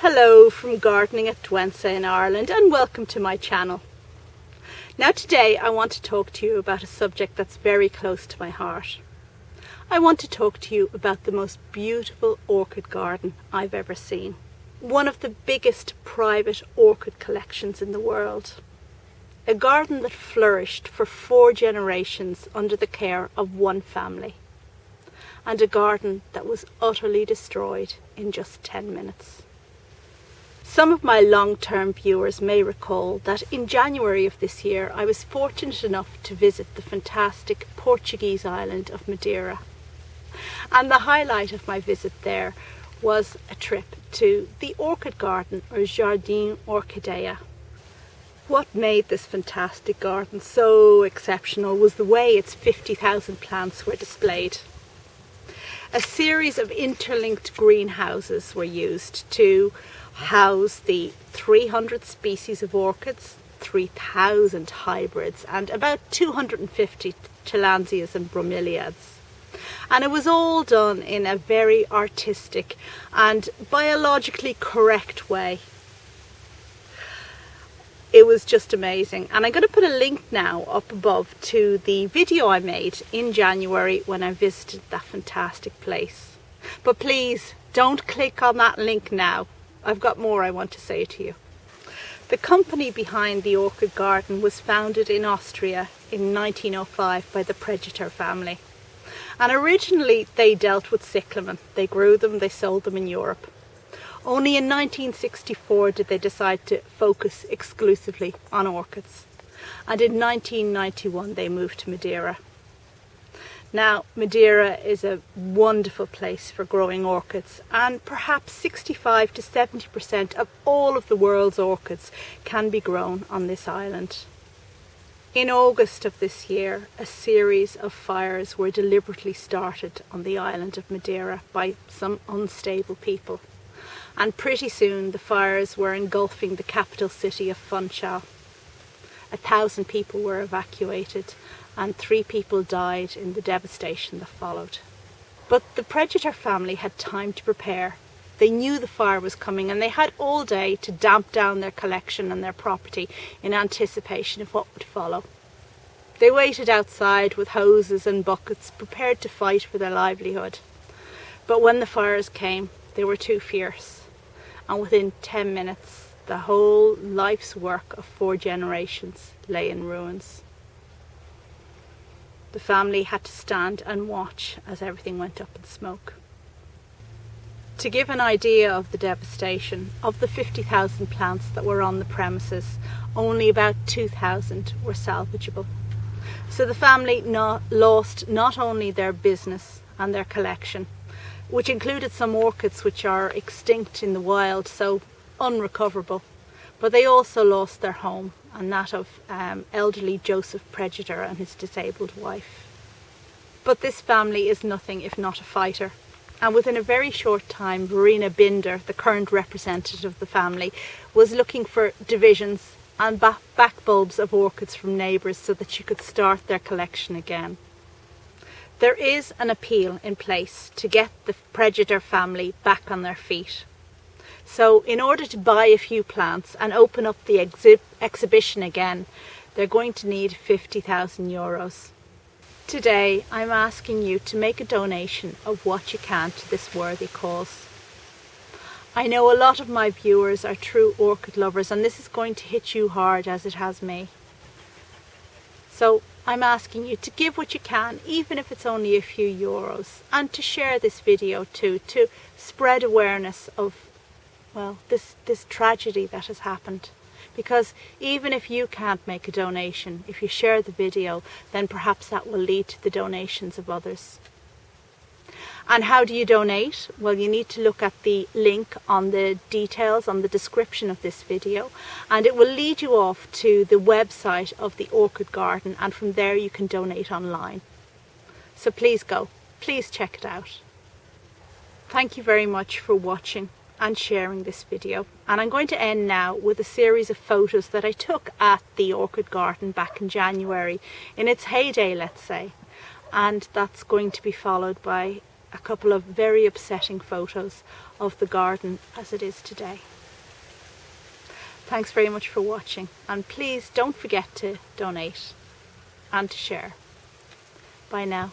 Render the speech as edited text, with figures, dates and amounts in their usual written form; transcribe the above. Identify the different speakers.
Speaker 1: Hello from gardening at Dwensa in Ireland, and welcome to my channel. Now today I want to talk to you about a subject that's very close to my heart. I want to talk to you about the most beautiful orchid garden I've ever seen. One of the biggest private orchid collections in the world. A garden that flourished for 4 generations under the care of one family. And a garden that was utterly destroyed in just 10 minutes. Some of my long-term viewers may recall that in January of this year I was fortunate enough to visit the fantastic Portuguese island of Madeira. And the highlight of my visit there was a trip to the orchid garden, or Jardim Orquídea. What made this fantastic garden so exceptional was the way its 50,000 plants were displayed. A series of interlinked greenhouses were used to house the 300 species of orchids, 3,000 hybrids and about 250 tillandsias and bromeliads. And it was all done in a very artistic and biologically correct way. It was just amazing, and I'm going to put a link now up above to the video I made in January when I visited that fantastic place. But please don't click on that link now. I've got more I want to say to you. The company behind the orchid garden was founded in Austria in 1905 by the Pregetter family. And originally they dealt with cyclamen. They grew them, they sold them in Europe. Only in 1964 did they decide to focus exclusively on orchids. And in 1991 they moved to Madeira. Now, Madeira is a wonderful place for growing orchids, and perhaps 65 to 70% of all of the world's orchids can be grown on this island. In August of this year, a series of fires were deliberately started on the island of Madeira by some unstable people. And pretty soon the fires were engulfing the capital city of Funchal. 1,000 people were evacuated and 3 people died in the devastation that followed. But the Pregetter family had time to prepare. They knew the fire was coming and they had all day to damp down their collection and their property in anticipation of what would follow. They waited outside with hoses and buckets, prepared to fight for their livelihood. But when the fires came, they were too fierce. And within 10 minutes, the whole life's work of 4 generations lay in ruins. The family had to stand and watch as everything went up in smoke. To give an idea of the devastation, of the 50,000 plants that were on the premises, only about 2,000 were salvageable. So the family lost not only their business and their collection, which included some orchids which are extinct in the wild, so unrecoverable, but they also lost their home, and that of elderly Joseph Pregetter and his disabled wife. But this family is nothing if not a fighter, and within a very short time Verena Binder, the current representative of the family, was looking for divisions and back bulbs of orchids from neighbours so that she could start their collection again. There is an appeal in place to get the Pregetter family back on their feet. So in order to buy a few plants and open up the exhibition again, they're going to need 50,000 euros. Today I'm asking you to make a donation of what you can to this worthy cause. I know a lot of my viewers are true orchid lovers, and this is going to hit you hard as it has me. So I'm asking you to give what you can, even if it's only a few euros, and to share this video too, to spread awareness of, well, this tragedy that has happened. Because even if you can't make a donation, if you share the video, then perhaps that will lead to the donations of others. And how do you donate? Well, you need to look at the link on the details, on the description of this video, and it will lead you off to the website of the orchid garden, and from there you can donate online. So please go, please check it out. Thank you very much for watching and sharing this video, and I'm going to end now with a series of photos that I took at the orchid garden back in January, in its heyday, let's say, and that's going to be followed by a couple of very upsetting photos of the garden as it is today. Thanks very much for watching, and please don't forget to donate and to share. Bye now.